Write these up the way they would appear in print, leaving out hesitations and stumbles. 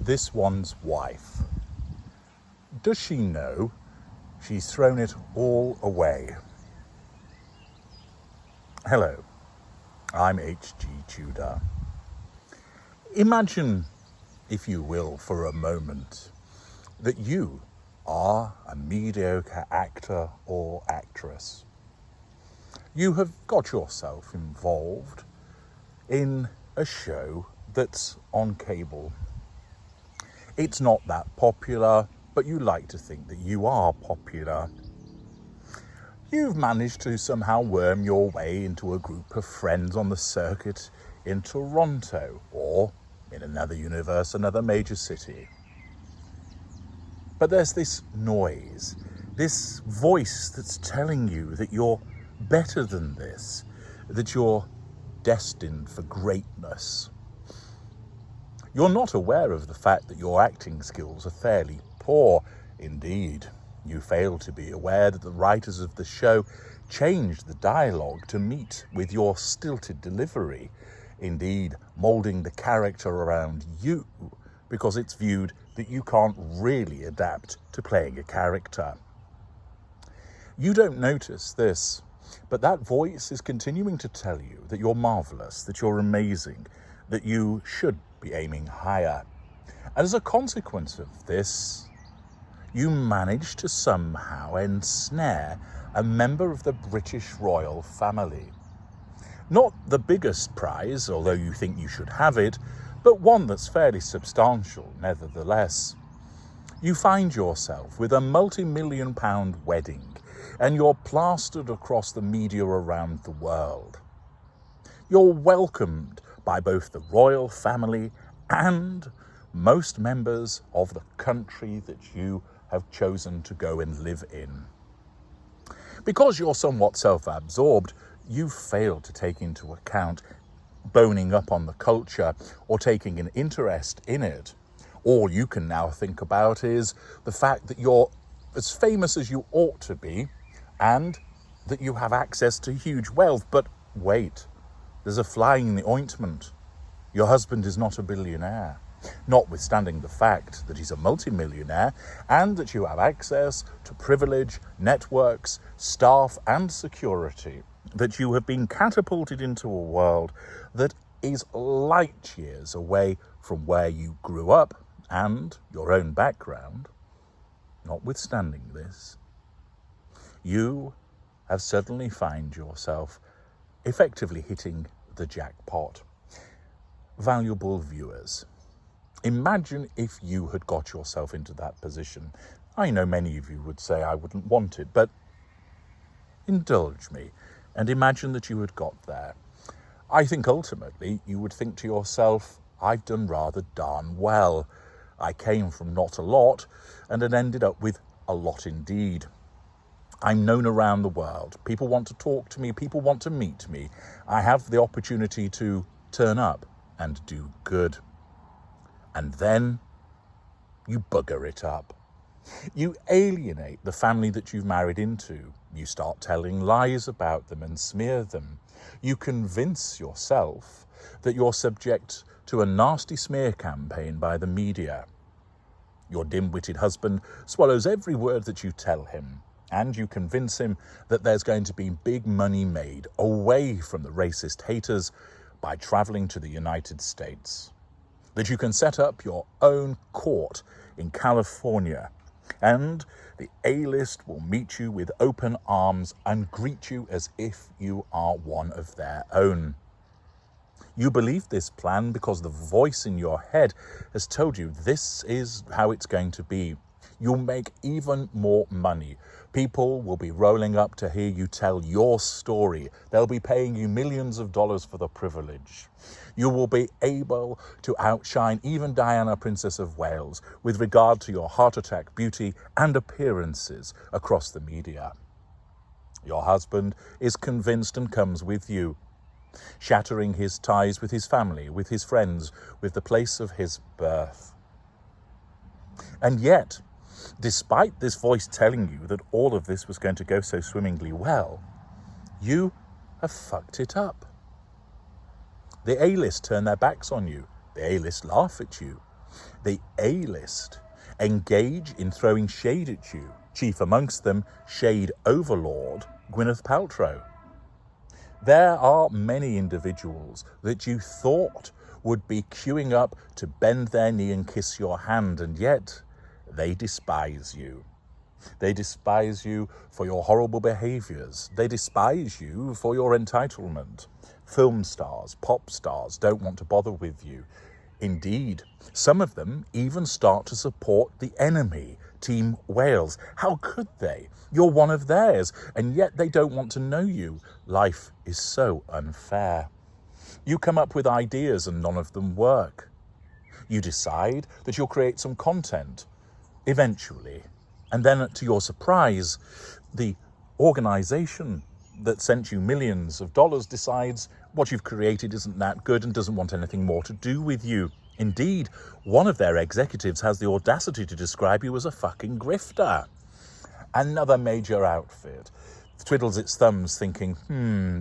this one's wife. Does she know she's thrown it all away? Hello, I'm H.G. Tudor. Imagine, if you will, for a moment, that you are a mediocre actor or actress. You have got yourself involved in a show that's on cable. It's not that popular, but you like to think that you are popular. You've managed to somehow worm your way into a group of friends on the circuit in Toronto, or in another universe, another major city. But there's this noise, this voice that's telling you that you're better than this, that you're destined for greatness. You're not aware of the fact that your acting skills are fairly poor. Indeed, you fail to be aware that the writers of the show changed the dialogue to meet with your stilted delivery, indeed moulding the character around you, because it's viewed that you can't really adapt to playing a character. You don't notice this, but that voice is continuing to tell you that you're marvellous, that you're amazing, that you should be aiming higher. And as a consequence of this, you manage to somehow ensnare a member of the British royal family. Not the biggest prize, although you think you should have it, but one that's fairly substantial nevertheless. You find yourself with a multi-million-pound wedding, and you're plastered across the media around the world. You're welcomed by both the royal family and most members of the country that you have chosen to go and live in. Because you're somewhat self-absorbed, you fail to take into account boning up on the culture or taking an interest in it. All you can now think about is the fact that you're as famous as you ought to be and that you have access to huge wealth. But wait, there's a fly in the ointment. Your husband is not a billionaire, notwithstanding the fact that he's a multimillionaire and that you have access to privilege, networks, staff and security, that you have been catapulted into a world that is light years away from where you grew up and your own background. Notwithstanding this, you have suddenly found yourself effectively hitting the jackpot. Valuable viewers, imagine if you had got yourself into that position. I know many of you would say I wouldn't want it, but indulge me and imagine that you had got there. I think ultimately you would think to yourself, I've done rather darn well. I came from not a lot and had ended up with a lot indeed. I'm known around the world. People want to talk to me. People want to meet me. I have the opportunity to turn up and do good. And then you bugger it up. You alienate the family that you've married into. You start telling lies about them and smear them. You convince yourself that you're subject to a nasty smear campaign by the media. Your dim-witted husband swallows every word that you tell him, and you convince him that there's going to be big money made away from the racist haters by travelling to the United States. That you can set up your own court in California, and the A-list will meet you with open arms and greet you as if you are one of their own. You believe this plan because the voice in your head has told you this is how it's going to be. You'll make even more money. People will be rolling up to hear you tell your story. They'll be paying you millions of dollars for the privilege. You will be able to outshine even Diana, Princess of Wales, with regard to your heart attack beauty and appearances across the media. Your husband is convinced and comes with you, shattering his ties with his family, with his friends, with the place of his birth. And yet, despite this voice telling you that all of this was going to go so swimmingly well, you have fucked it up. The A-list turn their backs on you. The A-list laugh at you. The A-list engage in throwing shade at you, chief amongst them shade overlord Gwyneth Paltrow. There are many individuals that you thought would be queuing up to bend their knee and kiss your hand, and yet they despise you. They despise you for your horrible behaviours. They despise you for your entitlement. Film stars, pop stars don't want to bother with you. Indeed, some of them even start to support the enemy, Team Wales. How could they? You're one of theirs, and yet they don't want to know you. Life is so unfair. You come up with ideas and none of them work. You decide that you'll create some content, eventually. And then, to your surprise, the organisation that sent you millions of dollars decides what you've created isn't that good and doesn't want anything more to do with you. Indeed, one of their executives has the audacity to describe you as a fucking grifter. Another major outfit twiddles its thumbs thinking,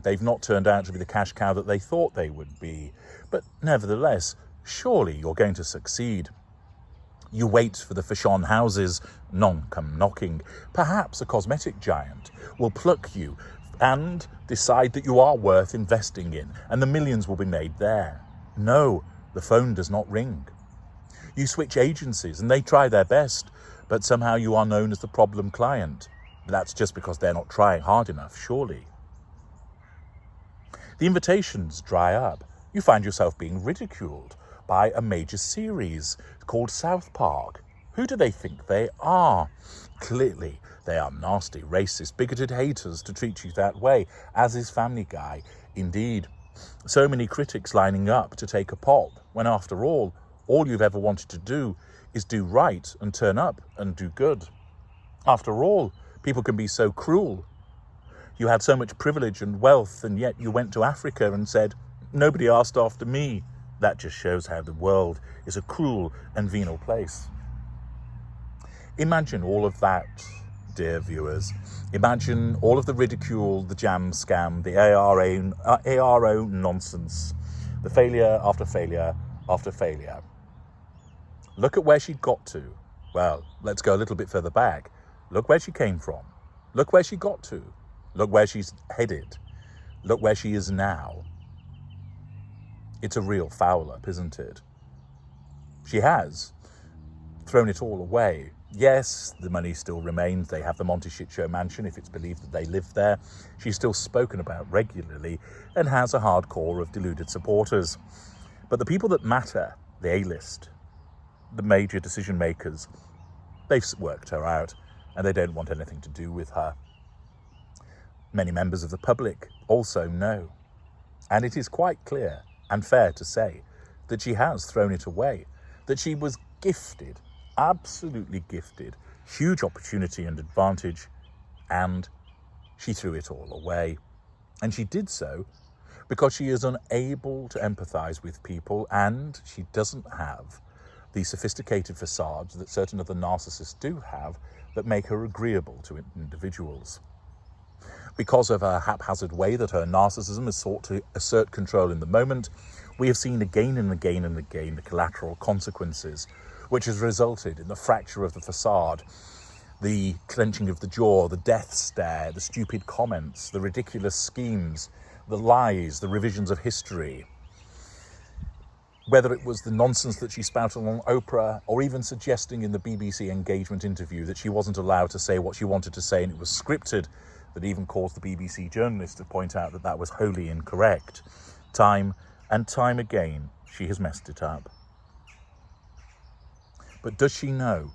they've not turned out to be the cash cow that they thought they would be. But nevertheless, surely you're going to succeed. You wait for the Fashon houses, none come knocking. Perhaps a cosmetic giant will pluck you and decide that you are worth investing in, and the millions will be made there. No, the phone does not ring. You switch agencies and they try their best, but somehow you are known as the problem client. That's just because they're not trying hard enough, surely. The invitations dry up. You find yourself being ridiculed by a major series called South Park. Who do they think they are? Clearly, they are nasty, racist, bigoted haters to treat you that way, as is Family Guy. Indeed, so many critics lining up to take a pop, when after all you've ever wanted to do is do right and turn up and do good. After all, people can be so cruel. You had so much privilege and wealth, and yet you went to Africa and said, nobody asked after me. That just shows how the world is a cruel and venal place. Imagine all of that, dear viewers. Imagine all of the ridicule, the jam scam, the ARO nonsense, the failure after failure after failure. Look at where she got to. Well, let's go a little bit further back. Look where she came from. Look where she got to. Look where she's headed. Look where she is now. It's a real foul up, isn't it? She has thrown it all away. Yes, the money still remains. They have the Monty Shit Show mansion, if it's believed that they live there. She's still spoken about regularly and has a hard core of deluded supporters. But the people that matter, the A-list, the major decision makers, they've worked her out and they don't want anything to do with her. Many members of the public also know. And it is quite clear and fair to say that she has thrown it away, that she was gifted, absolutely gifted, huge opportunity and advantage, and she threw it all away. And she did so because she is unable to empathize with people, and she doesn't have the sophisticated facades that certain other narcissists do have that make her agreeable to individuals. Because of her haphazard way that her narcissism has sought to assert control in the moment, we have seen again and again and again the collateral consequences, which has resulted in the fracture of the facade, the clenching of the jaw, the death stare, the stupid comments, the ridiculous schemes, the lies, the revisions of history. Whether it was the nonsense that she spouted on Oprah, or even suggesting in the BBC engagement interview that she wasn't allowed to say what she wanted to say and it was scripted, that even caused the BBC journalist to point out that that was wholly incorrect. Time and time again, she has messed it up. But does she know?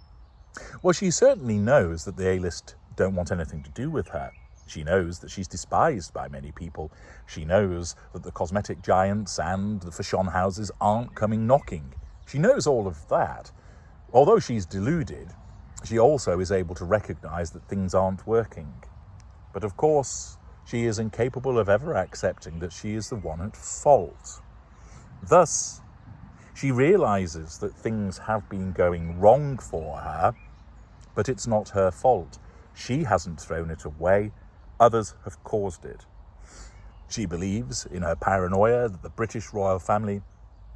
Well, she certainly knows that the A-list don't want anything to do with her. She knows that she's despised by many people. She knows that the cosmetic giants and the Fashon houses aren't coming knocking. She knows all of that. Although she's deluded, she also is able to recognise that things aren't working. But of course, she is incapable of ever accepting that she is the one at fault. Thus, she realises that things have been going wrong for her, but it's not her fault. She hasn't thrown it away. Others have caused it. She believes in her paranoia that the British royal family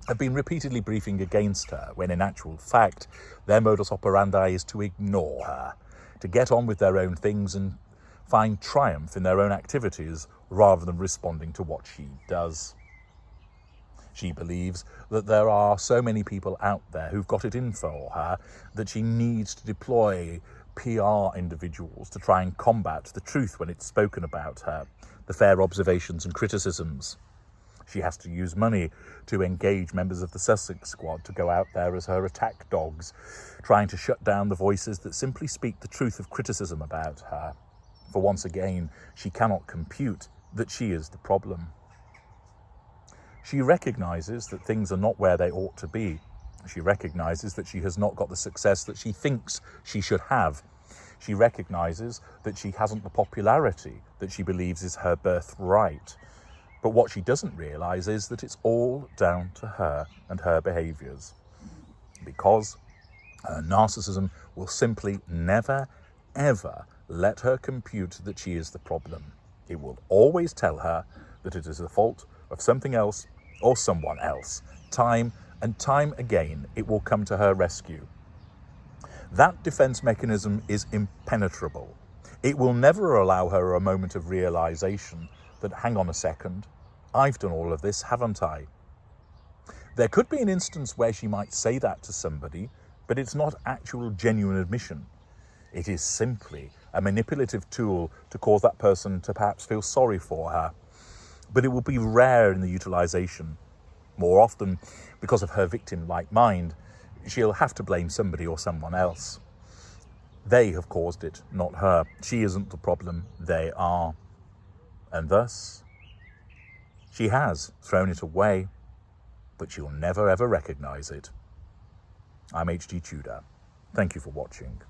have been repeatedly briefing against her, when in actual fact their modus operandi is to ignore her, to get on with their own things and find triumph in their own activities rather than responding to what she does. She believes that there are so many people out there who've got it in for her that she needs to deploy PR individuals to try and combat the truth when it's spoken about her, the fair observations and criticisms. She has to use money to engage members of the Sussex squad to go out there as her attack dogs, trying to shut down the voices that simply speak the truth of criticism about her. For once again, she cannot compute that she is the problem. She recognises that things are not where they ought to be. She recognises that she has not got the success that she thinks she should have. She recognises that she hasn't the popularity that she believes is her birthright. But what she doesn't realise is that it's all down to her and her behaviours. Because her narcissism will simply never, ever let her compute that she is the problem. It will always tell her that it is the fault of something else or someone else. Time and time again, it will come to her rescue. That defence mechanism is impenetrable. It will never allow her a moment of realisation that, hang on a second, I've done all of this, haven't I? There could be an instance where she might say that to somebody, but it's not actual genuine admission. It is simply a manipulative tool to cause that person to perhaps feel sorry for her. But it will be rare in the utilisation. More often, because of her victim-like mind, she'll have to blame somebody or someone else. They have caused it, not her. She isn't the problem, they are. And thus, she has thrown it away, but she'll never ever recognise it. I'm HG Tudor. Thank you for watching.